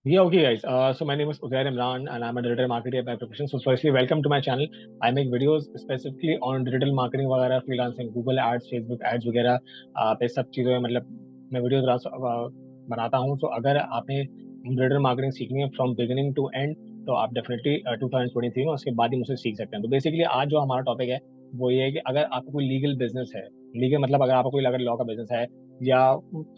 Yeah, okay, guys. So my name is Uzair Imran, and I'm a digital marketer by profession. So firstly, welcome to my channel. I make videos specifically on digital marketing वगैरह, freelancing, Google Ads, Facebook Ads वगैरह पे सब चीज़ों में मतलब मैं videos बनाता हूँ. तो अगर आपने डिजिटल मार्केटिंग सीखनी है फ्रॉम बिगिनिंग टू एंड, तो आप डेफिनेटली 2023 में उसके बाद ही मुझसे सीख सकते हैं. तो बेसिकली आज जो हमारा टॉपिक है वो ये है कि अगर आपका कोई लीगल बिजनेस है, लीगल मतलब अगर आपका कोई अगर लॉ का बिजनेस है, या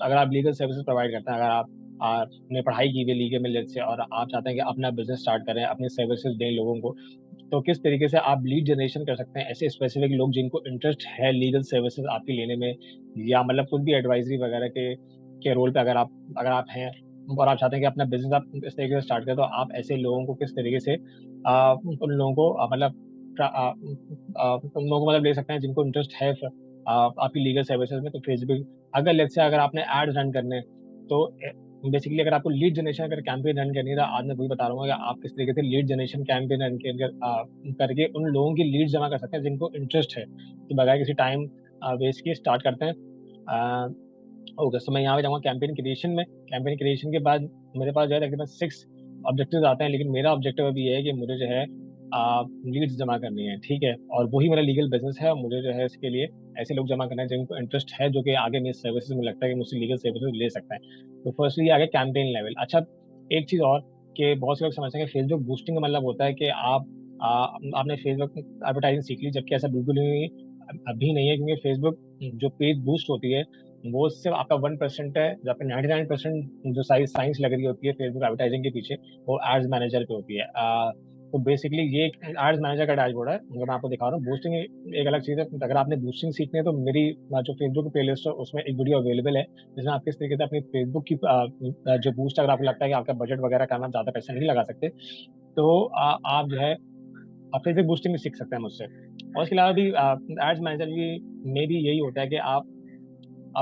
अगर आप लीगल सर्विसेज प्रोवाइड करते हैं, अगर आपने पढ़ाई की हुई लीगल में से और आप चाहते हैं कि अपना बिजनेस स्टार्ट करें, अपनी सर्विसेज दें लोगों को, तो किस तरीके से आप लीड जनरेशन कर सकते हैं ऐसे स्पेसिफिक लोग जिनको इंटरेस्ट है लीगल सर्विसेज आपकी लेने में, या मतलब कुछ भी एडवाइजरी वगैरह के रोल पे अगर आप हैं और आप चाहते हैं कि अपना बिजनेस आप इस तरीके से स्टार्ट करें, तो आप ऐसे लोगों को किस तरीके से उन लोगों को उन लोगों को मतलब ले सकते हैं जिनको इंटरेस्ट है आपकी लीगल सर्विसेज में. तो फेसबुक, अगर लेट्स से अगर आपने एड्स रन करने, तो बेसिकली अगर आपको लीड जनरेशन अगर कैंपेन रन करनी है, तो आज मैं वही बता रहा हूँ कि आप किस तरीके से लीड जनरेशन कैंपेन रन करके उन लोगों की लीड जमा कर सकते हैं जिनको इंटरेस्ट है. तो बगैर किसी टाइम वेस्ट के स्टार्ट करते हैं. ओके, सो मैं यहाँ पे जाऊँगा कैंपेन क्रिएशन में. कैंपेन क्रिएशन के बाद मेरे पास जो है तकरीबन 6 ऑब्जेक्टिव्स आते हैं, लेकिन मेरा ऑब्जेक्टिव अभी ये है कि मुझे जो है लीड्स जमा करनी है, ठीक है, और वही मेरा लीगल बिजनेस है. और मुझे जो है इसके लिए ऐसे लोग जमा करना है जिनको इंटरेस्ट है, जो कि आगे मेरी सर्विसेज में लगता है कि मुझसे लीगल सर्विसेज ले सकते हैं. तो फर्स्टली आ गया कैंपेन लेवल. अच्छा, एक चीज़ और, कि बहुत से लोग समझते हैं कि फेसबुक बूस्टिंग का मतलब होता है कि आपने फेसबुक एडवर्टाइजिंग सीख ली, जबकि ऐसा बिल्कुल ही अभी नहीं है, क्योंकि फेसबुक जो पेज बूस्ट होती है वो सिर्फ आपका 1% है, जो आपका 99% जो साइंस लग रही होती है फेसबुक एडवर्टाइजिंग के पीछे, वो एड्स मैनेजर पे होती है. तो बेसिकली ये एक एड्स मैनेजर का डैशबोर्ड है जो मैं आपको दिखा रहा हूँ. बूस्टिंग एक अलग चीज़ है. अगर आपने बूस्टिंग सीखनी है तो मेरी जो फेसबुक की प्लेलिस्ट है उसमें एक वीडियो अवेलेबल है जिसमें आप किस तरीके से अपनी फेसबुक की जो बूस्ट, अगर आपको लगता है कि आपका बजट वगैरह का आप ज़्यादा पैसे नहीं लगा सकते, तो आप जो है आप फेसबुक बूस्टिंग भी सीख सकते हैं मुझसे. और इसके अलावा भी एड्स मैनेजर भी में भी यही होता है कि आप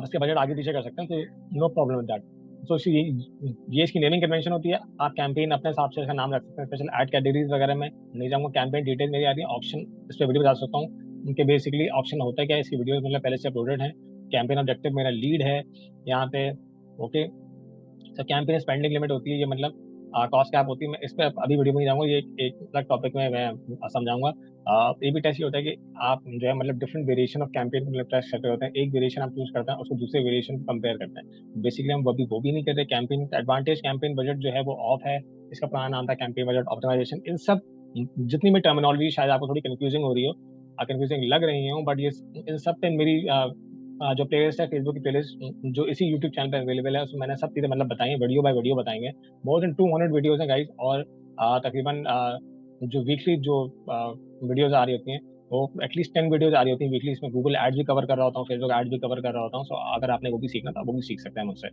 इसके बजट आगे पीछे कर सकते हैं, तो नो प्रॉब्लम विद दैट. तो ये इसकी नेमिंग कन्वेंशन होती है. आप कैंपेन अपने हिसाब से इसका नाम रख सकते हैं. स्पेशल ऐड कैटेगरीज वगैरह में नहीं जाऊंगा. कैंपेन डिटेल मेरी आ रही है ऑप्शन, इस पर वीडियो बता सकता हूँ. उनके बेसिकली ऑप्शन होता है क्या, इसकी वीडियो मतलब पहले से अपलोडेड है. कैंपेन ऑब्जेक्टिव मेरा लीड है यहाँ पे. ओके, तो कैंपेन स्पेंडिंग लिमिट होती है, ये मतलब कॉस्ट कैप होती है. मैं इस पर अभी वीडियो में नहीं जाऊंगा, ये एक अलग टॉपिक में मैं समझाऊंगा. ए बी टेस्ट ये होता है कि आप जो है मतलब डिफरेंट वेरिएशन ऑफ कैंपेन मतलब टेस्ट करते होते हैं. एक वेरिएशन आप चूज करते हैं, उसको दूसरे वेरिएशन कंपेयर करते हैं. बेसिकली हम वो भी नहीं करते. कैंपेन एडवांटेज कैंपेन बजट जो है वो ऑफ है. इसका पुराना नाम था कैंपेन बजट ऑप्टिमाइजेशन. इन सब जितनी भी टर्मिनोलॉजी शायद आपको थोड़ी कंफ्यूजिंग हो रही हो, कंफ्यूजिंग लग रही हो, बट ये इन सब पे मेरी जो प्लेलिस्ट है फेसबुक की प्लेलिस्ट जो इसी यूट्यूब चैनल पे अवेलेबल है, उसमें मैंने सब चीज़ें मतलब बताई हैं, वीडियो बाय वीडियो बताएंगे. मोर देन 200 वीडियोस हैं गाइस. और तकरीबन जो वीकली जो वीडियोस आ रही होती हैं, वो एटलीस्ट 10 वीडियोस आ रही होती हैं वीकली. इसमें गूगल एड्स भी कवर कर रहा होता हूँ, फेसबुक एड्स भी कवर कर रहा होता हूँ. सो अगर आपने वो भी सीखना था वो भी सीख सकते हैं मुझसे.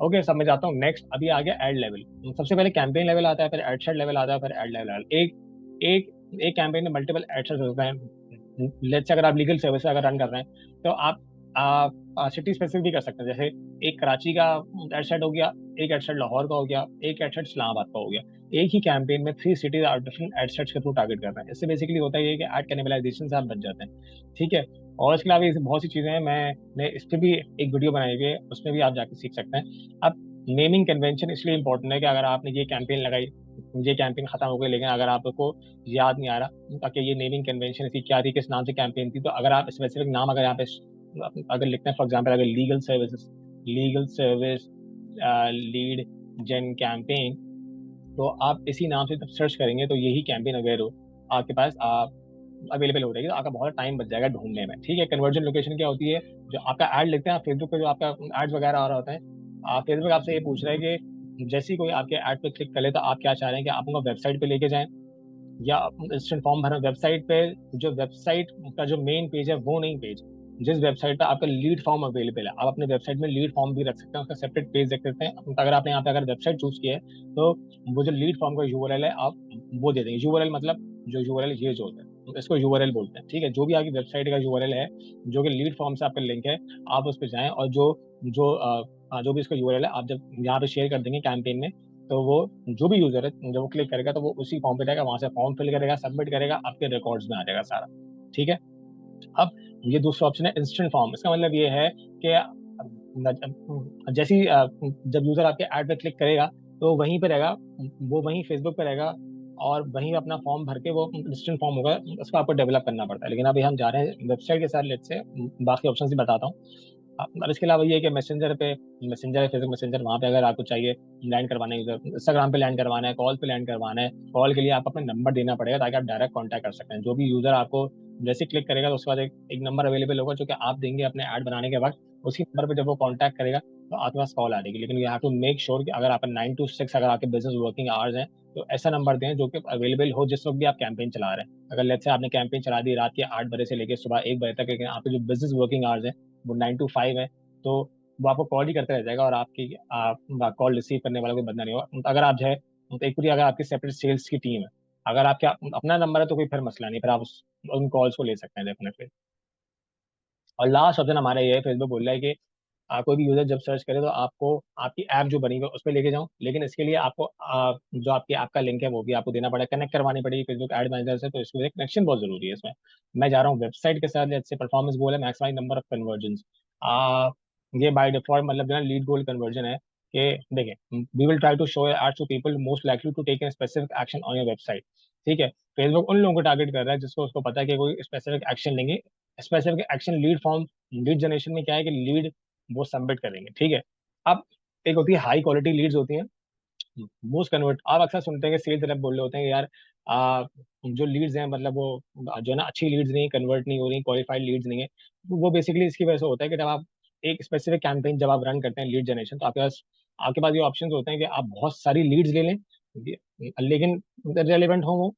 ओके, सब मैं जाता हूँ नेक्स्ट. अभी आ गया एड लेवल. सबसे पहले कैंपेन लेवल आता है, फिर एड सेट लेवल आता है, फिर एड लेवल. एक एक कैंपेन में मल्टीपल एड सेट होते हैं. लेट्स से अगर आप लीगल सर्विस अगर रन कर रहे हैं, तो आप सिटी स्पेसिफिक भी कर सकते हैं. जैसे एक कराची का एड सेट हो गया, एक एड सेट लाहौर का हो गया, एक एड सेट इस्लामाबाद का हो गया. एक ही कैंपेन में 3 सिटीज और डिफरेंट एड सेट्स के थ्रू टारगेट कर रहे हैं. इससे बेसिकली होता है ये कि एड कैनिबलाइजेशन से आप बच जाते हैं, ठीक है. और इसके अलावा ऐसी बहुत सी चीज़ें हैं, मैंने इस पर भी एक वीडियो बनाई हुई है, उसमें भी आप जाकर सीख सकते हैं. अब नेमिंग कन्वेंशन इसलिए इंपॉर्टेंट है कि अगर आपने ये कैंपेन लगाई, ये कैंपेन खत्म हो गई, लेकिन अगर आपको याद नहीं आ रहा ताकि ये नेमिंग कन्वेंशन थी क्या थी, किस नाम से कैंपेन थी, तो अगर आप स्पेसिफिक नाम अगर यहाँ पे अगर लिखते हैं, फॉर एग्जांपल अगर लीगल सर्विस लीड जेन कैंपेन, तो आप इसी नाम से जब सर्च करेंगे तो यही कैंपेन अवेयर हो आपके पास अवेलेबल हो जाएगी. तो आपका बहुत टाइम बच जाएगा ढूंढने में, ठीक है. कन्वर्जन लोकेशन क्या होती है, जो आपका ऐड लिखते हैं फेसबुक पे, जो आपका एड्स वगैरह आ रहा होता है, फेसबुक आपसे ये पूछ रहा है कि जैसे ही कोई आपके ऐड पे क्लिक करे, तो आप क्या चाह रहे हैं कि आप उनको वेबसाइट पे लेके जाएं, या इंस्टेंट फॉर्म भरना वेबसाइट पे. जो वेबसाइट का जो मेन पेज है वो नहीं, पेज जिस वेबसाइट पे आपका लीड फॉर्म अवेलेबल है, आप अपने वेबसाइट में लीड फॉर्म भी रख सकते हैं, उसका सेपरेट पेज रख सकते हैं. अगर आपने यहाँ पे अगर वेबसाइट चूज किया है, तो वो जो लीड फॉर्म का यूआरएल है आप वो दे देंगे. यूआरएल मतलब जो यूआरएल ये जो होता है इसको यूआरएल बोलते हैं, ठीक है. जो भी आपकी वेबसाइट का यूआरएल है, जो कि लीड फॉर्म से आपका लिंक है, आप उस पर जाएं, और जो भी इसका यूआरएल है आप जब यहाँ पे शेयर कर देंगे कैंपेन में, तो वो जो भी यूजर है जब वो क्लिक करेगा तो वो उसी फॉर्म पे जाएगा, वहां से फॉर्म फिल करेगा, सबमिट करेगा, आपके रिकॉर्ड्स में आ जाएगा सारा, ठीक है. अब ये दूसरा ऑप्शन है इंस्टेंट फॉर्म. इसका मतलब ये है कि जैसे ही जब यूजर आपके ऐड पे क्लिक करेगा, तो वहीं पे रहेगा, वो वहीं फेसबुक पे रहेगा, और वहीं अपना फॉर्म भर के, वो डिस्टेंट फॉर्म होगा, उसको आपको डेवलप करना पड़ता है। लेकिन अभी हम जा रहे हैं वेबसाइट के साथ, लेट्स से बाकी ऑप्शन भी बताता हूँ। अब इसके अलावा ये है कि मैसेंजर पे, मैसेंजर है फेसबुक मैसेंजर, वहाँ पे अगर आपको चाहिए लैंड करवाना है यूजर, इंस्टाग्राम पे लैंड करवाना है, कॉल पे लैंड करवाना है, कॉल के लिए आप अपना नंबर देना पड़ेगा ताकि आप डायरेक्ट कॉन्टैक्ट कर सकते हैं। जो भी यूजर आपको जैसे क्लिक करेगा तो उसके बाद एक नंबर अवेलेबल होगा जो कि आप देंगे अपने ऐड बनाने के वक्त। उसी नंबर पे जब वो कॉन्टैक्ट करेगा तो आपके पास कॉल आ जाएगी। लेकिन you have to make sure कि अगर आप 9 to 6 अगर आपके बिजनेस वर्किंग आवर्स हैं, तो ऐसा नंबर दें जो कि अवेलेबल हो जिस वक्त भी आप कैंपेन चला रहे हैं। अगर लेट्स से आपने कैंपेन चला दी रात के 8 बजे से लेकर सुबह 1 बजे तक, लेकिन आपके जो बिजनेस वर्किंग आवर्स हैं वो 9 to 5 है, तो वो आपको कॉल ही करते रह जाएगा, और आपकी कॉल रिसीव करने वाला कोई बंदा नहीं होगा। अगर आप जो है, तो एक पूरी अगर आपकी सेपरेट सेल्स की टीम है, अगर आपके अपना नंबर है तो कोई फिर मसला नहीं, फिर आप उन कॉल्स को ले सकते हैं डेफिनेटली। और लास्ट ऑप्शन हमारा ये है, फेसबुक बोल रहा है कि कोई भी यूजर जब सर्च करे तो आपको आपकी ऐप जो बनी हुई है उस पर लेके जाऊं, लेकिन इसके लिए आपको जो आपकी ऐप का लिंक है वो भी आपको देना पड़ेगा, कनेक्ट करवानी पड़ेगी फेसबुक एड मैनेजर से। तो इसके लिए कनेक्शन बहुत जरूरी है इसमें। मैं जा रहा हूँ वेबसाइट के साथ, जैसे परफॉर्मेंस गोल है मैक्सिमाइज नंबर ऑफ कन्वर्जन। ये बाय डिफॉल्ट मतलब जो है लीड गोल कन्वर्जन है, कि देखिए we will try to show ads to people most likely to take a specific action on your website. ठीक है, फेसबुक उन लोगों को टारगेट कर रहा है जिसको उसको पता है कि कोई स्पेसिफिक एक्शन लेंगे। Specific action lead form, lead generation में क्या है कि लीड वो सबमिट करेंगे। ठीक है, अब एक होती है हाई क्वालिटी लीड्स होती हैं, मोस्ट कन्वर्ट। आप अक्सर सुनते हैं कि सेल्स रेप बोल रहे होते हैं कि यार आ, जो लीड्स हैं मतलब वो जो है ना अच्छी लीड्स नहीं, कन्वर्ट नहीं हो रही, क्वालिफाइड लीड्स नहीं है। वो बेसिकली इसकी वजह से होता है कि जब आप एक स्पेसिफिक कैंपेन जब आप रन करते हैं लीड जनरेशन, तो आपके पास ये ऑप्शन होते हैं कि आप बहुत सारी लीड्स ले लें, लेकिन रेलिवेंट हो वो,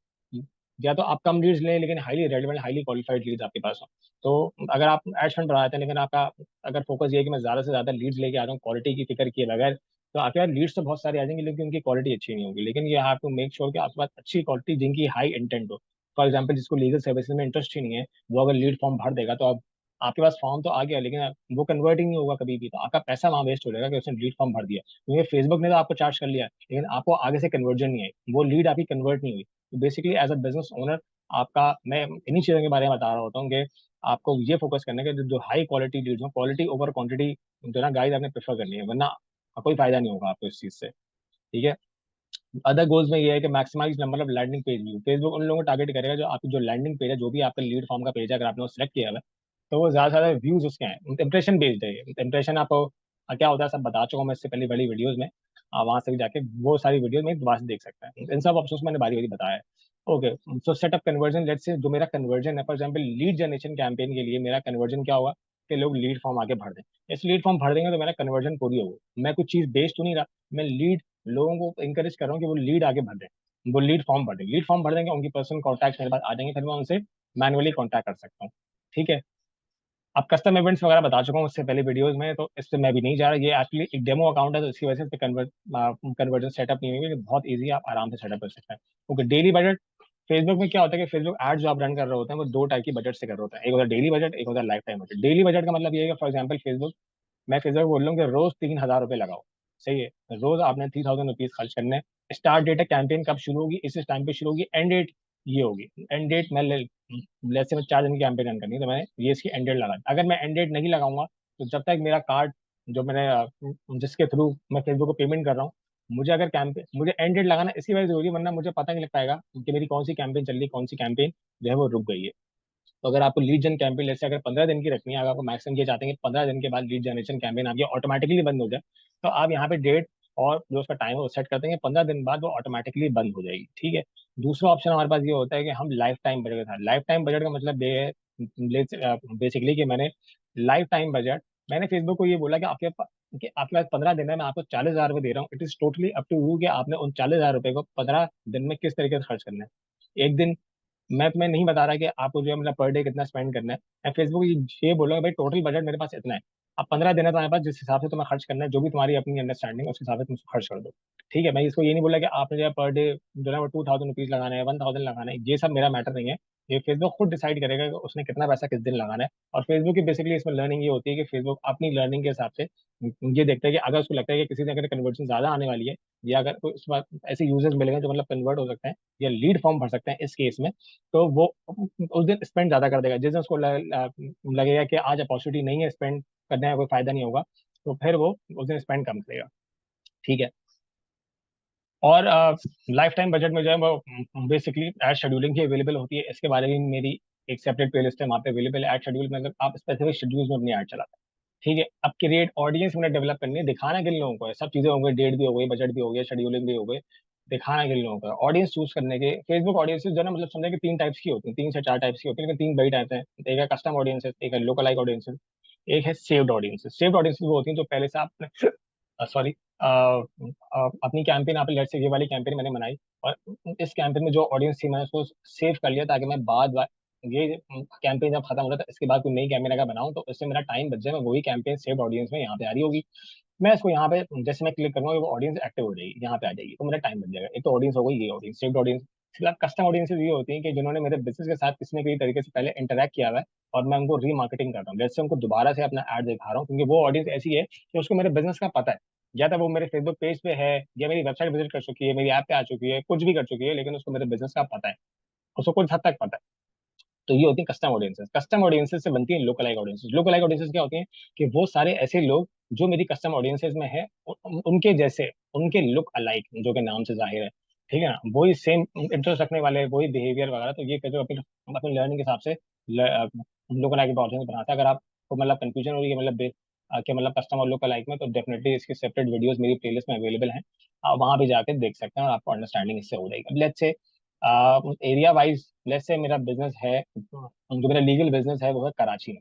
या तो आप कम लीड्स लें लेकिन highly relevant highly qualified leads आपके पास हो। तो अगर आप एड फंड बढ़ाते हैं लेकिन आपका अगर फोकस ये है कि मैं ज्यादा से ज्यादा लीड्स लेके आ रहा हूँ क्वालिटी की फिक्र किए बगैर, तो आपके पास लीड्स तो बहुत सारी आ जाएंगी लेकिन उनकी क्वालिटी अच्छी नहीं होगी। लेकिन ये हैव टू मेक श्योर कि आपके पास अच्छी क्वालिटी जिनकी हाई इंटेंट हो। फॉर एग्जाम्पल जिसको लीगल सर्विसेज में इंटरेस्ट ही नहीं है, वो अगर लीड फॉर्म भर देगा तो अब आपके पास फॉर्म तो आ गया लेकिन वो कन्वर्ट ही नहीं होगा कभी भी, तो आपका पैसा वहां वेस्ट हो जाएगा कि उसने लीड फॉर्म भर दिया, क्योंकि फेसबुक ने तो आपको चार्ज कर लिया लेकिन आपको आगे से कन्वर्जन नहीं आई, वो लीड आपकी कन्वर्ट नहीं हुई। तो basically as a business owner आपका, मैं इन्हीं चीज़ों के बारे में बता रहा होता हूँ कि आपको ये फोकस करना है कि जो हाई क्वालिटी लीड्स हो, क्वालिटी ओवर क्वांटिटी जो ना गाइड आपने प्रेफर करनी है, वरना कोई फायदा नहीं होगा आपको इस चीज़ से। ठीक है, अदर गोल्स में ये है कि maximise number of landing page view. Facebook उन लोगों को टारगेट करेगा जो आपकी जो लैंडिंग पेज है, जो भी आपका लीड फॉर्म का पेज है, अगर आपने वो सिलेक्ट किया हुआ है तो वो ज्यादा से ज्यादा व्यूज उसके हैं, इंप्रेशन बेस्ड है। इंप्रेशन आपको क्या होता है सब बता चुका हूँ मैं इससे पहले बड़ी वीडियोज में, वहां से भी जाके वो सारी वीडियो में दोबारा से देख सकते हैं। इन सब ऑप्शंस मैंने बारी बारी बताया है। Okay, so setup conversion, let's say जो मेरा कन्वर्जन है, for example lead generation campaign के लिए मेरा कन्वर्जन क्या होगा कि लोग लीड फॉर्म आगे भर दें। इस लीड फॉर्म भर देंगे तो मेरा कन्वर्जन पूरी होगी। मैं कुछ चीज बेच तो नहीं रहा, मैं लीड लोगों को इंकरेज कर रहा हूँ कि वो लीड आगे भर दें, वो लीड फॉर्म भर दें। लीड फॉर्म भर देंगे, उनकी पर्सनल कॉन्टैक्ट मेरे पास आ जाएंगे, फिर मैं उनसे मैनुअली कॉन्टैक्ट कर सकता हूँ। ठीक है, अब कस्टम इवेंट्स वगैरह बता चुका हूँ उससे पहले वीडियोस में, तो इससे मैं भी नहीं जा रहा। ये एक्चुअली एक डेमो अकाउंट है तो इसकी वजह से कन्वर्जन सेटअप नहीं हुई, बहुत ईजी, आप आराम से सेटअप कर सकते हैं। Okay, daily budget. फेसबुक में क्या होता है कि फेसबुक एड जो आप रन कर रहे होते हैं वो दो टाइप की बजट से कर रहे होते हैं, एक होता है डेली बजट, एक होता है life time budget. Daily budget का मतलब ये है कि फॉर एग्जाम्पल फेसबुक, मैं फेसबुक बोल रहा हूँ कि रोज 3,000 रुपये लगाओ। सही है, रोज आपने 3,000 रुपीज खर्च करने हैं। स्टार्ट डेट है कैंपेन कब शुरू होगी, इस टाइम पे शुरू होगी, एंड डेट ये होगी। एंड डेट मैं जैसे मैं 4 दिन की कैंपेन रन करनी है तो मैं ये इसकी एंड डेट लगा, अगर मैं एंड डेट नहीं लगाऊंगा तो जब तक मेरा कार्ड जो मैंने जिसके थ्रू मैं फेसबुक को पेमेंट कर रहा हूँ, मुझे अगर कैंपेन मुझे एंड डेट लगाना इसी वजह से होगी, वरना मुझे पता नहीं लग पाएगा कि मेरी कौन सी कैंपेन चल रही है, कौन सी कैंपेन जो है वो रुक गई है। तो अगर आपको लीड जन कैंपेन जैसे अगर 15 दिन की रखनी है, अगर आपको मैक्सिमम ये चाहते हैं कि 15 दिन के बाद लीड जनरेशन कैंपेन आपकी ऑटोमेटिकली बंद हो जाए, तो आप यहाँ पे डेट और जो उसका टाइम है वो सेट कर देंगे, 15 दिन बाद वो ऑटोमेटिकली बंद हो जाएगी। ठीक है, दूसरा ऑप्शन हमारे पास ये होता है कि हम लाइफ टाइम बजट का, लाइफ टाइम बजट का मतलब ये है बेसिकली कि लाइफ टाइम बजट मैंने फेसबुक को ये बोला कि आपके पास 15 दिन है, मैं आपको 40,000 रुपये दे रहा हूँ, it is totally up to you कि आपने उन 40,000 रुपये को 15 दिन में किस तरीके से खर्च करना है। एक दिन मैं तुम्हें नहीं बता रहा कि आपको जो है मतलब पर डे कितना स्पेंड करना है, मैं फेसबुक ये बोलूंगा भाई टोटल बजट मेरे पास इतना है, अब 15 दिन है तुम्हारे पास, जिस हिसाब से तुम्हें खर्च करना है जो भी तुम्हारी अपनी अंडरस्टैंडिंग है उस हिसाब से तुम उसको खर्च कर दो। ठीक है, मैं इसको ये नहीं बोला कि आपने जो है पर डे जो है वो 2,000 रुपीज लगाना है, 1,000 लगाना है, ये सब मेरा मैटर नहीं है। ये फेसबुक खुद डिसाइड करेगा कि उसने कितना पैसा किस दिन लगाना है। और फेसबुक की बेसिकली इसमें लर्निंग ये होती है कि फेसबुक अपनी लर्निंग के हिसाब से ये देखता है कि अगर उसको लगता है कि किसी ने अगर कन्वर्जन ज्यादा आने वाली है, या अगर कोई उस बात ऐसे यूजर्स मिलेंगे जो मतलब कन्वर्ट हो सकते हैं या लीड फॉर्म भर सकते हैं इस केस में, तो वो उस दिन स्पेंड ज्यादा कर देगा। जिस दिन उसको लगेगा कि आज अपॉर्चुनिटी नहीं है, स्पेंड करने का कोई फायदा नहीं होगा, तो फिर वो उस दिन स्पेंड कम करेगा। ठीक है, और लाइफ टाइम बजट में जो है वो बेसिकली एड शेड्यूलिंग ही अवेलेबल होती है। इसके बारे में मेरी एक सेपरेट प्लेलिस्ट है, वहाँ पे अवेलेबल एड शेड्यूल में, अगर आप स्पेसिफिक शेड्यूल्स में अपनी ऐड चलाते हैं। ठीक है, अब क्रिएट ऑडियंस मैंने डेवलप करनी है, दिखाना किन लोगों को है, सब चीजें हो गई, डेट भी हो गई, बजट भी हो गया, शेड्यूलिंग भी हो गई, दिखाना किन लोगों को है, ऑडियंस चूज करने के। फेसबुक ऑडियंस जो है ना, मतलब समझे कि तीन टाइप्स की होती है, 3 से 4 टाइप्स की होती है, लेकिन तीन बड़ी टाइप्स हैं। एक है कस्टम ऑडियंसेस, एक है लोकल लाइक ऑडियंसेस, एक है सेव्ड ऑडियंसेस। सेव्ड ऑडियंसेस वो होती हैं जो पहले से आपने सॉरी अपनी कैंपेन, आप लेट्स से ये वाली कैंपेन मैंने बनाई, और इस कैंपेन में जो ऑडियंस थी मैंने उसको सेव कर लिया, ताकि मैं ये कैंपेन जब खत्म हो रहा था इसके बाद कोई नई कैंपेन अगर बनाऊं तो इससे मेरा टाइम बच जाए, मैं वही कैंपेन सेव्ड ऑडियंस में यहाँ पे आ रही होगी, मैं इसको यहाँ पे जैसे मैं क्लिक करूंगा वो ऑडियंस एक्टिव हो जाएगी, यहाँ पे आ जाएगी, तो मेरा टाइम बच जाएगा। एक तो ऑडियंस हो गई, ये ऑडियंस सेव्ड ऑडियंस। इसके बाद कस्टम ऑडियंसेस ये होती हैं कि जिन्होंने मेरे बिजनेस के साथ किसी न किसी तरीके से पहले इंटरेक्ट किया हुआ है, और मैं उनको रीमार्केटिंग करता हूँ, जैसे उनको दोबारा से अपना ऐड दिखा रहा हूँ, क्योंकि वो ऑडियंस ऐसी है कि उसको मेरे बिजनेस का पता है, या तो वो मेरे फेसबुक पेज पे है, या मेरी वेबसाइट विजिट कर चुकी है, मेरी ऐप पे आ चुकी है, कुछ भी कर चुकी है, लेकिन उसको मेरे बिजनेस का पता है, उसको कुछ हद तक पता है। तो ये होती है कस्टम ऑडियंसेस। कस्टम ऑडियंसेस से बनती है लोकलाइक ऑडियंसेस। लोकलाइक ऑडियंसेस क्या होती हैं कि वो सारे ऐसे लोग जो मेरी कस्टम ऑडियंसेस में है, उनके जैसे, उनके लुक अलाइक, जो कि नाम से जाहिर है, ठीक है ना, वही सेम इंटरेस्ट रखने वाले, वही बिहेवियर वगैरह। तो ये जो अपनी अपनी लर्निंग के हिसाब से लोकलाइक ऑडियंस बनाता है। अगर आपको मतलब कंफ्यूजन हो रही है मतलब कि मतलब कस्टम और लोकलाइक में, तो डेफिनेटली इसकी सेपरेट वीडियोस मेरी प्लेलिस्ट में अवेलेबल हैं, आप वहां भी जाके देख सकते हैं और आपको अंडरस्टैंडिंग इससे हो जाएगी। अब let's say area wise, let's say मेरा बिजनेस है, जो मेरा लीगल बिजनेस है वो है कराची में।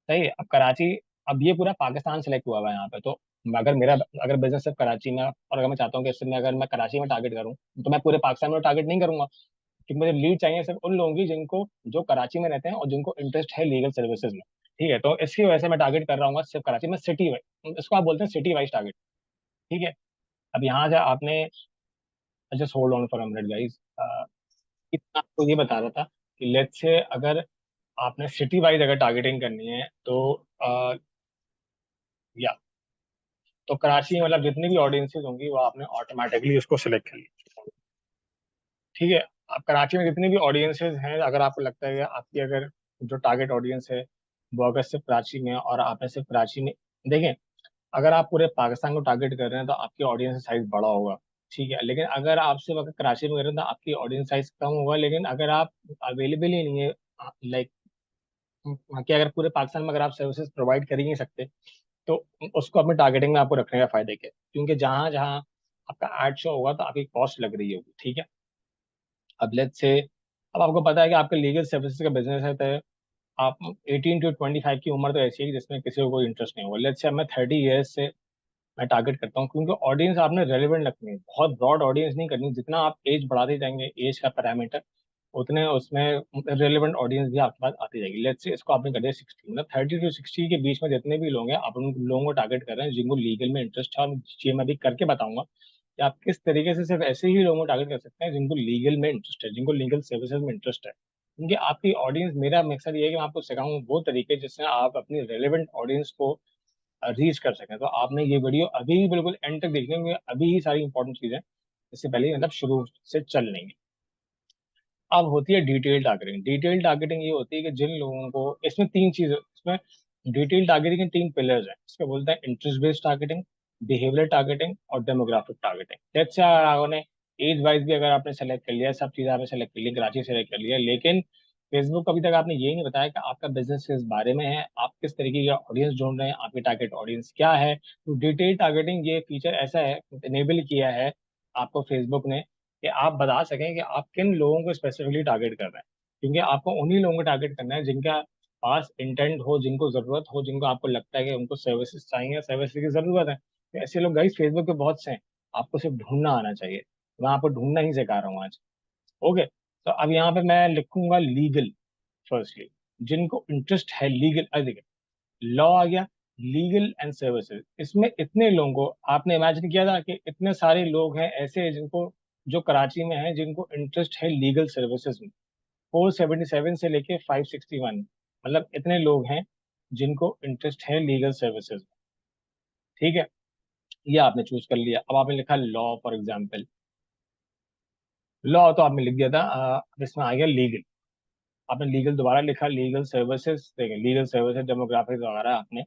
सही है, अब कराची, अब ये पूरा पाकिस्तान सेलेक्ट हुआ हुआ है यहाँ पे, तो अगर बिजनेस सिर्फ कराची में, और अगर मैं चाहता हूँ कि इससे मैं अगर मैं कराची में टारगेट करूँ, तो मैं पूरे पाकिस्तान में टारगेट नहीं करूंगा, क्योंकि मुझे लीड चाहिए सिर्फ उन लोगों की जिनको, जो कराची में रहते हैं और जिनको इंटरेस्ट है लीगल सर्विसेज में। ठीक है, तो इसकी वजह से मैं टारगेट कर रहा हूँ सिर्फ कराची में, सिटी वाइज, इसको आप बोलते हैं सिटी वाइज टारगेट। ठीक है, अब यहाँ से आपने, just hold on for a minute guys, आपको ये बता रहा था कि लेट्स से अगर आपने सिटी वाइज अगर टारगेटिंग करनी है, तो या तो कराची में मतलब जितनी भी ऑडियंसेस होंगी वो आपने ऑटोमेटिकली उसको सिलेक्ट कर लिया। ठीक है, आप कराची में जितनी भी ऑडियंसेस हैं, अगर आपको लगता है कि आपकी अगर जो टारगेट ऑडियंस है वो अगर सिर्फ कराची में है, और आपने सिर्फ कराची में, देखें, अगर आप पूरे पाकिस्तान को टारगेट कर रहे हैं तो आपकी ऑडियंस साइज बड़ा होगा। ठीक है, लेकिन अगर आप सिर्फ अगर कराची में कर रहे हैं तो आपकी ऑडियंस साइज कम होगा। लेकिन अगर आप अवेलेबल ही नहीं है, लाइक कि अगर पूरे पाकिस्तान में अगर आप सर्विसेज प्रोवाइड कर ही नहीं सकते, तो उसको अपने टारगेटिंग में आपको रखने का फायदे के, क्योंकि जहां जहां आपका एड शो होगा तो आपकी कॉस्ट लग रही होगी। ठीक है, अब लेट्स से, अब आपको पता है कि आपके लीगल सर्विसेज का बिजनेस है, तो आप 18 to 25 की उम्र तो ऐसी है कि जिसमें किसी को कोई इंटरेस्ट नहीं होगा। लेट्स से मैं 30 ईयर्स से मैं टारगेट करता हूँ, क्योंकि ऑडियंस आपने रेलिवेंट रखनी है, बहुत ब्रॉड ऑडियंस नहीं करनी। जितना आप एज बढ़ाते जाएंगे, एज का पैरामीटर, उतने उसमें रेलिवेंट ऑडियंस भी आपके पास आती जाएगी। लेट्स से इसको आपने कर दिया 60, मतलब 30 to 60 के बीच में जितने भी लोग हैं, आप उन लोगों को टारगेट कर रहे हैं जिनको लीगल में इंटरेस्ट है। और ये मैं भी करके बताऊंगा कि आप किस तरीके से सिर्फ ऐसे ही लोगों को टारगेट कर सकते हैं जिनको लीगल में इंटरेस्ट है, जिनको लीगल सर्विसेज में इंटरेस्ट है। क्योंकि आपकी ऑडियंस, मेरा मकसद ये है कि मैं आपको सिखाऊं वो तरीके जिससे आप अपनी रेलिवेंट ऑडियंस को रीच कर सकें। तो आपने ये वीडियो अभी बिल्कुल एंड तक देखनी है, अभी ही सारी इंपॉर्टेंट चीजें इससे पहले मतलब शुरू से चल लेंगे। अब होती है डिटेल टारगेटिंग। डिटेल टारगेटिंग ये होती है कि जिन लोगों को, इसमें तीन चीजें, इसमें डिटेल टारगेटिंग के तीन पिलर्स हैं। इसके बोलते हैं interest based targeting, behaviour targeting और डेमोग्राफिक टारगेटिंग। जैसे आपने एज वाइज भी अगर आपने सेलेक्ट कर लिया, सब चीजें आपने सेलेक्ट कर ली, कराची सेलेक्ट कर लिया, लेकिन फेसबुक अभी तक आपने ये नहीं बताया कि आपका बिजनेस किस बारे में है, आप किस तरीके का ऑडियंस ढूंढ रहे हैं, आपकी टारगेट ऑडियंस क्या है। तो डिटेल टारगेटिंग ये फीचर ऐसा है, इनेबल किया है आपको फेसबुक ने, कि आप बता सकें कि आप किन लोगों को स्पेसिफिकली टारगेट कर रहे हैं। क्योंकि आपको उन्हीं लोगों को टारगेट करना है जिनका पास इंटेंट हो, जिनको जरूरत हो, जिनको आपको लगता है कि उनको सर्विसेज चाहिए, सर्विसेज की जरूरत है। तो ऐसे लोग गाइस फेसबुक पे बहुत से हैं, आपको सिर्फ ढूंढना आना चाहिए। मैं आपको ढूंढना ही सिखा रहा हूँ आज। ओके, तो अब यहाँ पे मैं लिखूंगा लीगल, फर्स्टली, जिनको इंटरेस्ट है लीगल, देखिए, लॉ आ गया, लीगल एंड सर्विसेज। इसमें इतने लोगों को आपने इमेजिन किया था कि इतने सारे लोग हैं ऐसे जिनको, जो कराची में हैं, जिनको इंटरेस्ट है लीगल सर्विसेज में, 477 से लेके 561, मतलब इतने लोग हैं जिनको इंटरेस्ट है लीगल सर्विसेज में। ठीक है, ये आपने चूज कर लिया। अब आपने लिखा लॉ फॉर एग्जाम्पल, लॉ तो आपने लिख दिया था, अब इसमें आ गया लीगल। आपने लीगल दोबारा लिखा, लीगल सर्विसेज, देखिए लीगल सर्विसेज डेमोग्राफिक वगैरह आपने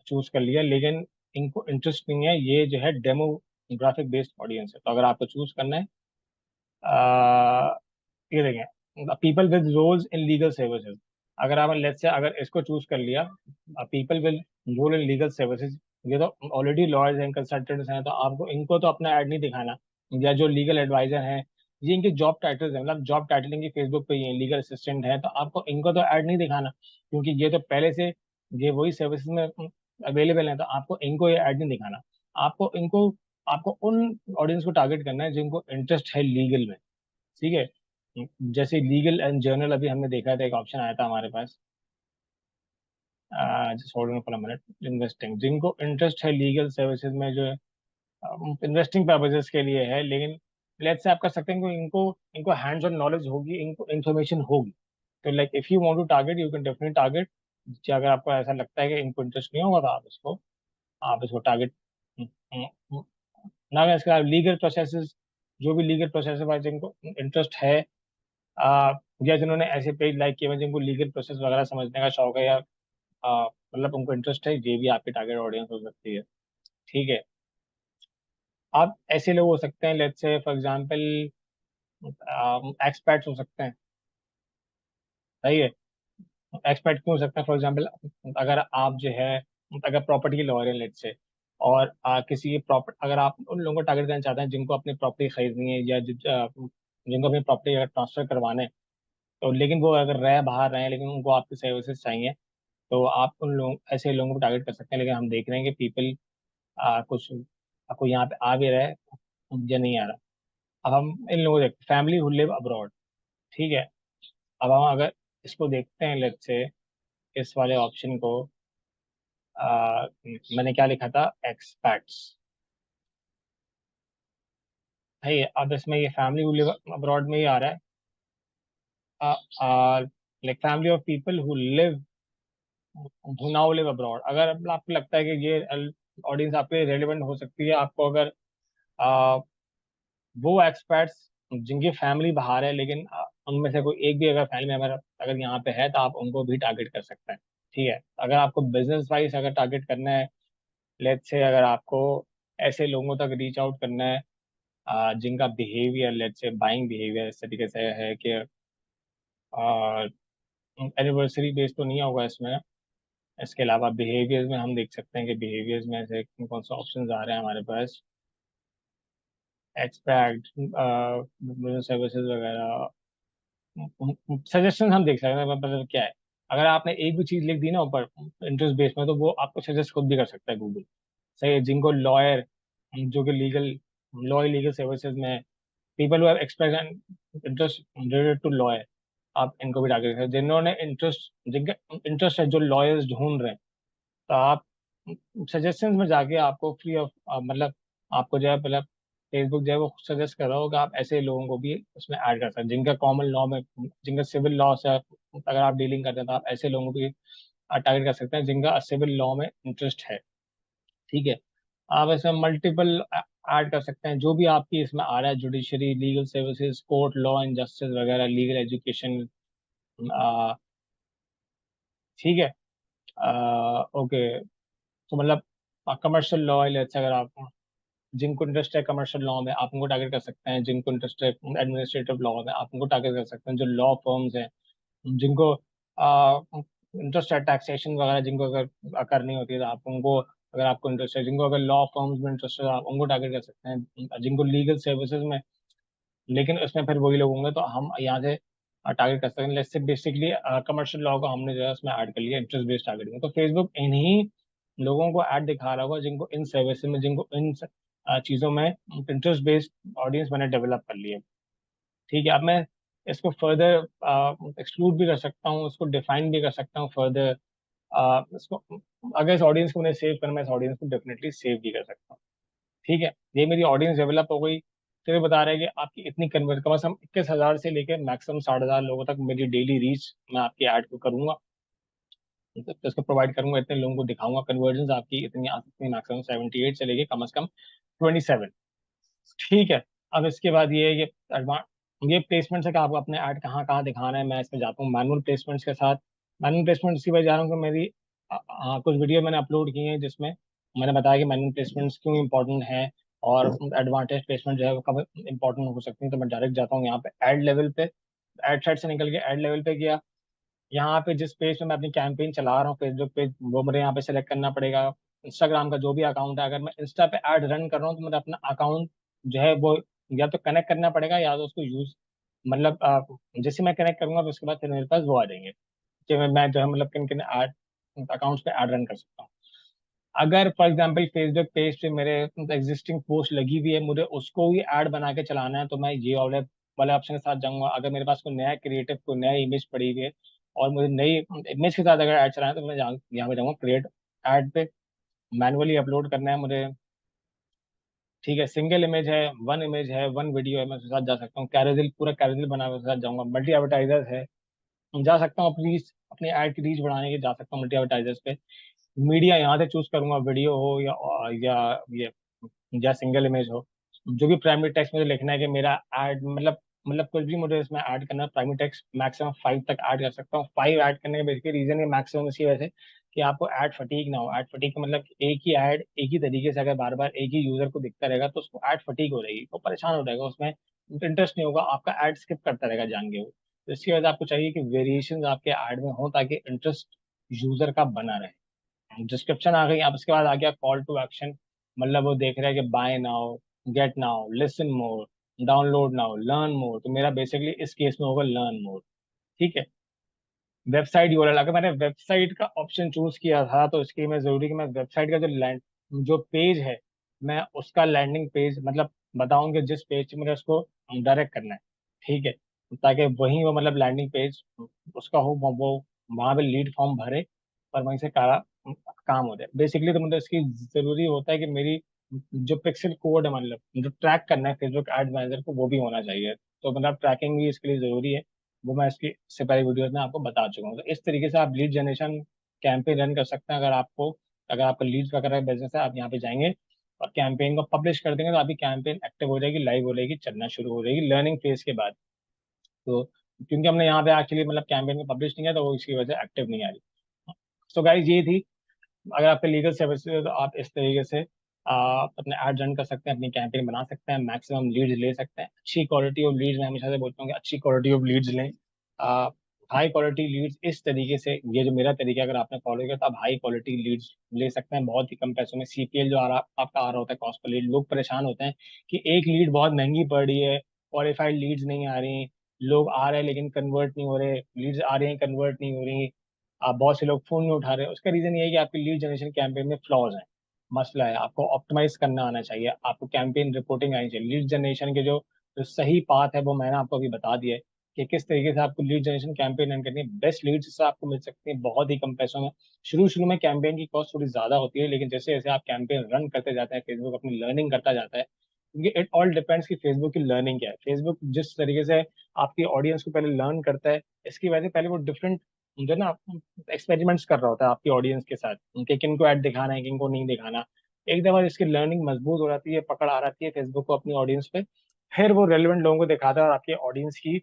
चूज कर लिया, लेकिन इनको इंटरेस्ट नहीं है ये जो है ग्राफिक बेस्ड ऑडियंस है। तो अगर आपको चूज करना है, आ, ये देखें, people with roles in legal services. अगर आप लेट्स से अगर इसको चूज कर लिया, people with role in legal services, ये तो ऑलरेडी लॉयर्स हैं, कंसल्टेंट्स हैं, तो आपको इनको तो अपना ऐड नहीं दिखाना। या जो लीगल एडवाइजर हैं, ये इनके जॉब टाइटल्स हैं, मतलब जॉब टाइटल इनकी फेसबुक पे ही है, लीगल असिस्टेंट है, तो आपको इनको तो ऐड नहीं दिखाना, क्योंकि ये तो पहले से ये वही सर्विसेज में अवेलेबल है, तो आपको इनको ये ऐड नहीं दिखाना। आपको इनको आपको उन ऑडियंस को टारगेट करना है जिनको इंटरेस्ट है लीगल में। ठीक है, जैसे लीगल एंड जर्नल अभी हमने देखा था, एक ऑप्शन आया था हमारे पास, just hold on for a minute. Investing, जिनको इंटरेस्ट है लीगल सर्विसेज में, जो इन्वेस्टिंग पर्पजेस के लिए है, लेकिन लेट्स से आप कर सकते हैं कि इनको इनको हैंड्स ऑन नॉलेज होगी, इनको इन्फॉर्मेशन होगी। तो like if you want to target, you can definitely target. अगर आपको ऐसा लगता है कि इनको इंटरेस्ट नहीं होगा, तो आप इसको टारगेट ना। इसके अलावा लीगल प्रोसेसेस, जो भी लीगल प्रोसेस है, जिनको इंटरेस्ट है, आ, या जिन्होंने ऐसे पेज लाइक किए हुए हैं, जिनको लीगल प्रोसेस वगैरह समझने का शौक है, या मतलब उनको इंटरेस्ट है, ये भी आपकी टारगेट ऑडियंस हो सकती है। ठीक है, आप ऐसे लोग हो सकते हैं, let's say for example experts हो सकते हैं। सही है, एक्सपर्ट क्यों हो सकते हैं? फॉर एग्जांपल, अगर आप जो है, अगर प्रॉपर्टी के लॉयर हैं लेट्स से, और किसी प्रॉपर्टी, अगर आप उन लोगों को टारगेट करना चाहते हैं जिनको अपनी प्रॉपर्टी खरीदनी है, या जिनको अपनी प्रॉपर्टी अगर ट्रांसफर करवाना है, तो लेकिन वो अगर रह बाहर रहे हैं, लेकिन उनको आपकी सर्विसेज चाहिए, तो आप उन लोग ऐसे लोगों को टारगेट कर सकते हैं। लेकिन हम देख रहे हैं कि पीपल कुछ आपको यहाँ पे आ भी रहा है या नहीं आ रहा। अब हम इन लोगों को देखते, फैमिली हु लिव अब्रॉड। ठीक है, अब हम अगर इसको देखते हैं, लेट्स से इस वाले ऑप्शन को, मैंने क्या लिखा था, एक्सपैट्स। है, अब इसमें ये फैमिली हु लिव अब्रॉड में ही आ रहा है, like family of people who live who now live abroad. अगर आपको लगता है कि ये ऑडियंस आपके रेलिवेंट हो सकती है, आपको अगर वो एक्सपर्ट्स जिनकी फैमिली बाहर है, लेकिन उनमें से कोई एक भी अगर फैमिली मेम्बर अगर यहाँ पे है, तो आप उनको भी टारगेट कर सकते हैं। ठीक है, अगर आपको बिजनेस वाइज अगर टारगेट करना है, लेट्स से अगर आपको ऐसे लोगों तक रीच आउट करना है, जिनका behaviour, let's say buying behaviour इस तरीके से है कि एनिवर्सरी बेस तो नहीं होगा इसमें। इसके अलावा बिहेवियर्स में हम देख सकते हैं कि बिहेवियर्स में से कौन कौन से ऑप्शन आ रहे हैं हमारे पास, एक्सपैक्ट, सर्विसेज वगैरह, सजेशन हम देख सकते हैं। मतलब क्या है, अगर आपने एक भी चीज लिख दी ना ऊपर इंटरेस्ट बेस में, तो वो आपको सजेस्ट खुद भी कर सकता है गूगल। सही है, जिनको लॉयर, जो कि लीगल सर्विसेज में, people who have express interest related to lawyer, आप इनको भी टारगेट करें। जिन्होंने इंटरेस्ट जिनका इंटरेस्ट है, जो लॉयर्स ढूंढ रहे हैं, तो आप सजेशंस में जाके आपको फ्री ऑफ, मतलब आपको जो है, मतलब फेसबुक जो है वो सजेस्ट कर रहा होगा, आप ऐसे लोगों को भी उसमें ऐड कर सकते हैं, जिनका कॉमन लॉ में, जिनका सिविल लॉ से अगर आप डीलिंग करते हैं, तो आप ऐसे लोगों को भी टारगेट कर सकते हैं जिनका सिविल लॉ में इंटरेस्ट है। ठीक है, आप ऐसे मल्टीपल ऐड कर सकते हैं, जो भी आपकी इसमें आ रहा है, judiciary, legal services, court, law and justice वगैरह, लीगल एजुकेशन। ठीक है, ओके, तो मतलब कमर्शियल लॉ, लेट्स अगर आप, जिनको इंटरेस्ट है कमर्शियल लॉ में, आप उनको टारगेट कर सकते हैं। जिनको इंटरेस्ट है एडमिनिस्ट्रेटिव लॉ में, आप उनको टारगेट कर सकते हैं। जो लॉ फर्म्स हैं, जिनको इंटरेस्ट है टैक्सेशन वगैरह, जिनको अगर करनी होती है, तो आप उनको, अगर आपको इंटरेस्ट है, जिनको अगर लॉ फर्म्स में इंटरेस्ट है, आप उनको टारगेट कर सकते हैं। जिनको लीगल सर्विसेज में, लेकिन उसमें फिर वही लोग होंगे, तो हम यहाँ से टारगेट कर सकते हैं। Let's say basically commercial law को हमने जो है उसमें ऐड कर लिया, इंटरेस्ट बेस्ड टारगेटिंग। तो फेसबुक इन्हीं लोगों को ऐड दिखा रहा होगा, जिनको इन सर्विसेज में, जिनको इन चीज़ों में इंटरेस्ट बेस्ड ऑडियंस मैंने डेवलप कर लिया। ठीक है, अब मैं इसको फर्दर एक्सक्लूड भी कर सकता हूँ, इसको डिफाइन भी कर सकता हूँ फर्दर। इसको, अगर इस ऑडियंस को मैंने सेव करना, मैं इस ऑडियंस को डेफिनेटली सेव भी कर सकता हूँ। ठीक है, ये मेरी ऑडियंस डेवलप हो गई। तो ये बता रहा है कि आपकी इतनी कन्वर्ट, कम से कम 21,000 से लेकर मैक्सिमम 60,000 लोगों तक मेरी डेली रीच मैं आपकी ऐड को करूंगा, तो इसको प्रोवाइड करूंगा, इतने लोगों को दिखाऊंगा, कन्वर्जन आपकी इतनी आ सकती है, मैक्सिमम 78 से लेके कम से कम 27। ठीक है, अब इसके बाद ये है कि एडवांस, ये प्लेसमेंट से, कि आपको अपने ऐड कहाँ कहाँ दिखाना है, मैं इसमें जाता हूँ मैनुअल प्लेसमेंट्स के साथ। मैनुअल प्लेसमेंट इसी वजह जा रहा हूँ कि मेरी कुछ वीडियो मैंने अपलोड की हैं, जिसमें मैंने बताया कि मैनुअल प्लेसमेंट्स क्यों इंपॉर्टेंट है, और एडवांटेज प्लेसमेंट जो है वो कब इंपॉर्टेंट हो सकती है। तो मैं डायरेक्ट जाता हूँ यहाँ पे ऐड लेवल पे, ऐड सेट से निकल के ऐड लेवल पे गया। यहाँ पे जिस पेज पे मैं अपनी कैंपेन चला रहा हूँ, फेसबुक पेज, वो मुझे यहाँ पे सेलेक्ट करना पड़ेगा। इंस्टाग्राम का जो भी अकाउंट है, अगर मैं इंस्टा पे ऐड रन कर रहा हूँ तो मुझे अपना अकाउंट जो है वो या तो कनेक्ट करना पड़ेगा या तो उसको यूज, मतलब जैसे मैं कनेक्ट करूंगा तो उसके बाद फिर मेरे पास वो आ जाएंगे कि मैं जो है मतलब किन किन ऐड अकाउंट्स पे ऐड रन कर सकता हूँ। अगर फॉर एग्जाम्पल फेसबुक पेज पे मेरे एग्जिस्टिंग पोस्ट लगी हुई है, मुझे उसको भी ऐड बना के चलाना है, तो मैं ये वाले वाले ऑप्शन के साथ जाऊंगा। अगर मेरे पास कोई नया क्रिएटिव, कोई नया इमेज पड़ी हुई है और मुझे नई इमेज के साथ अगर ऐड चलाना है, तो मैं यहाँ पे जाऊंगा क्रिएट ऐड पे। मैनुअली अपलोड करना है मुझे, ठीक है। सिंगल इमेज है, वन इमेज है, वन वीडियो है, मैं उसके साथ जा सकता हूँ। कैरोसेल, पूरा कैरोसेल बना हुआ, उसके साथ जाऊंगा। मल्टी एडवर्टाइजर है, जा सकता हूँ अपनी अपनी ऐड की रीच बढ़ाने की, जा सकता हूँ मल्टी एडवर्टाइजर्स पे। मीडिया यहाँ से चूज करूंगा, वीडियो हो या ये या सिंगल इमेज हो। जो भी प्राइमरी टेक्स्ट मुझे लिखना है कि मेरा ऐड मतलब कुछ भी मुझे इसमें ऐड करना है, प्राइमरी टेक्स्ट मैक्सिमम 5 तक ऐड कर सकता हूँ। 5 ऐड करने का बेसिकली रीजन है मैक्सिमम इसकी वजह से कि आपको ऐड फटीक ना हो। ऐड फटीक का मतलब एक ही ऐड एक ही तरीके से अगर बार बार एक ही यूजर को दिखता रहेगा तो उसको ऐड फटीक हो रहेगी, वो परेशान हो जाएगा, उसमें इंटरेस्ट नहीं होगा, आपका ऐड स्किप करता रहेगा जान के वो। तो इसकी वजह से आपको चाहिए कि वेरिएशन आपके ऐड में हो ताकि इंटरेस्ट यूजर का बना रहे। डिस्क्रिप्शन आ गई, अब उसके बाद आ गया कॉल टू एक्शन। मतलब वो देख रहा है कि buy now, get now, listen more, download now, learn more. तो मेरा बेसिकली इस केस में होगा लर्न मोर, ठीक है। वेबसाइट यूआरएल, अगर मैंने वेबसाइट का ऑप्शन चूज किया था तो इसके लिए मैं जरूरी कि मैं वेबसाइट का जो लैंड जो पेज है, मैं उसका लैंडिंग पेज मतलब बताऊंगा जिस पेज से मुझे उसको डायरेक्ट करना है, ठीक है। ताकि वही वो मतलब लैंडिंग पेज उसका हो, वो वहां पे लीड फॉर्म भरे और वहीं से काम हो जाए। बेसिकली तो मुझे इसकी जरूरी होता है कि मेरी जो पिक्सल कोड है, मतलब जो ट्रैक करना है फेसबुक एड मैनेजर को, वो भी होना चाहिए। तो मतलब ट्रैकिंग भी इसके लिए जरूरी है, वो मैं इसकी इससे पहले वीडियोस में आपको बता चुका हूँ। तो इस तरीके से आप लीड जनरेशन कैंपेन रन कर सकते हैं। अगर आपका लीड्स वगैरह बिजनेस है, आप यहाँ पे जाएंगे और कैंपेन को पब्लिश कर देंगे तो आपकी कैंपेन एक्टिव हो जाएगी, लाइव हो जाएगी, चलना शुरू हो जाएगी लर्निंग फेज के बाद। तो क्योंकि हमने यहाँ पे एक्चुअली मतलब कैंपेन को पब्लिश नहीं किया तो वो इसकी वजह से एक्टिव नहीं आ रही। सो गाइज ये थी, अगर आपके लीगल सर्विसेज है तो आप इस तरीके से अपने ऐड रन कर सकते हैं, अपनी कैंपेन बना सकते हैं, मैक्सिमम लीड्स ले सकते हैं। अच्छी क्वालिटी ऑफ लीड्स, मैं हमेशा से बोलता हूँ कि अच्छी क्वालिटी ऑफ लीड्स लें। हाई क्वालिटी लीड्स इस तरीके से, ये जो मेरा तरीका अगर आपने फॉलो किया तो आप हाई क्वालिटी लीड्स ले सकते हैं बहुत ही कम पैसों में। सीपीएल जो आपका आ रहा होता है, कॉस्ट पर लीड, लोग परेशान होते हैं कि एक लीड बहुत महंगी पड़ रही है, क्वालिफाइड लीड्स नहीं आ रही, लोग आ रहे हैं लेकिन कन्वर्ट नहीं हो रहे, लीड्स आ रही हैं कन्वर्ट नहीं हो रही, आप बहुत से लोग फोन नहीं उठा रहे हैं। उसका रीजन ये है कि आपकी लीड जनरेशन कैंपेन में फ्लॉज है, मसला है। आपको ऑप्टिमाइज करना आना चाहिए, आपको कैंपेन रिपोर्टिंग आनी चाहिए। लीड जनरेशन के जो सही पाथ है वो मैंने आपको अभी बता दिया है कि किस तरीके से आपको लीड जनरेशन कैंपेन रन करनी है। बेस्ट लीड्स से आपको मिल सकती है बहुत ही कम पैसों में। शुरू शुरू में कैंपेन की कॉस्ट थोड़ी ज्यादा होती है, लेकिन जैसे जैसे आप कैंपेन रन करते जाते हैं, फेसबुक अपनी लर्निंग करता जाता है, क्योंकि इट ऑल डिपेंड्स कि फेसबुक की लर्निंग क्या है। फेसबुक जिस तरीके से आपकी ऑडियंस को पहले लर्न करता है, इसकी वजह से पहले वो डिफरेंट जो है ना एक्सपेरिमेंट्स कर रहा होता है आपकी ऑडियंस के साथ, उनके किन को ऐड दिखाना है, किन को नहीं दिखाना। एक दफा इसकी लर्निंग मजबूत हो जाती है, पकड़ आ जाती है फेसबुक को अपनी ऑडियंस पे, फिर वो रेलिवेंट लोगों को दिखाता है और आपकी ऑडियंस की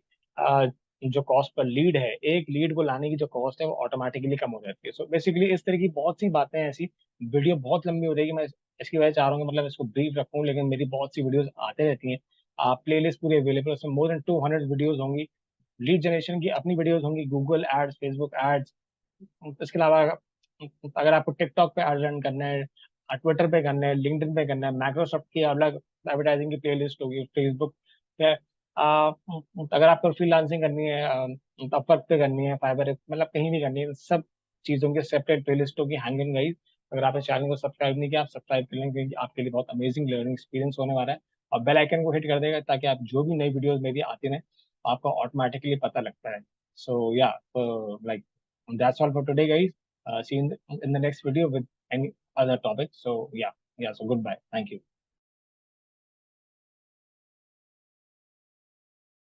जो कॉस्ट पर लीड है, एक लीड को लाने की जो कॉस्ट है वो ऑटोमेटिकली कम हो जाती है। सो बेसिकली इस तरह की बहुत सी बातें हैं ऐसी। वीडियो बहुत लंबी हो जाएगी, मैं इसकी वजह चाह रहा हूँ कि मतलब इसको ब्रीफ रखूँ, लेकिन मेरी बहुत सी वीडियोस आते रहती हैं। प्ले लिस्ट पूरी अवेलेबल है, उसमें मोर देन 200 वीडियोस होंगी। लीड जनरेशन की अपनी वीडियोस होंगी, गूगल एड्स, फेसबुक एड्स। इसके अलावा अगर आपको टिकटॉक पे एड रन करना है, ट्विटर पे करना है, लिंक्डइन पे करना है, माइक्रोसॉफ्ट की अलग एडवर्टाइजिंग की प्लेलिस्ट होगी, फेसबुक पे अगर आपको फ्रीलांसिंग करनी है, अपवर्क पे करनी है, फाइवर मतलब कहीं भी करनी है, सब चीज़ों की सेपरेट प्लेलिस्ट होगी। हैंग इन गाइस, अगर आप इस चैनल को सब्सक्राइब नहीं किया, आप सब्सक्राइब कर लेंगे क्योंकि आपके लिए बहुत अमेजिंग लर्निंग एक्सपीरियंस होने वाला है। और बेल आइकन को हिट कर देगा ताकि आप जो भी नई वीडियोस मेरी आती रहे आपको ऑटोमेटिकली पता लगता है। सो या like that's all for today, guys. See you in the next video with any other topic. So yeah, so goodbye. Thank you.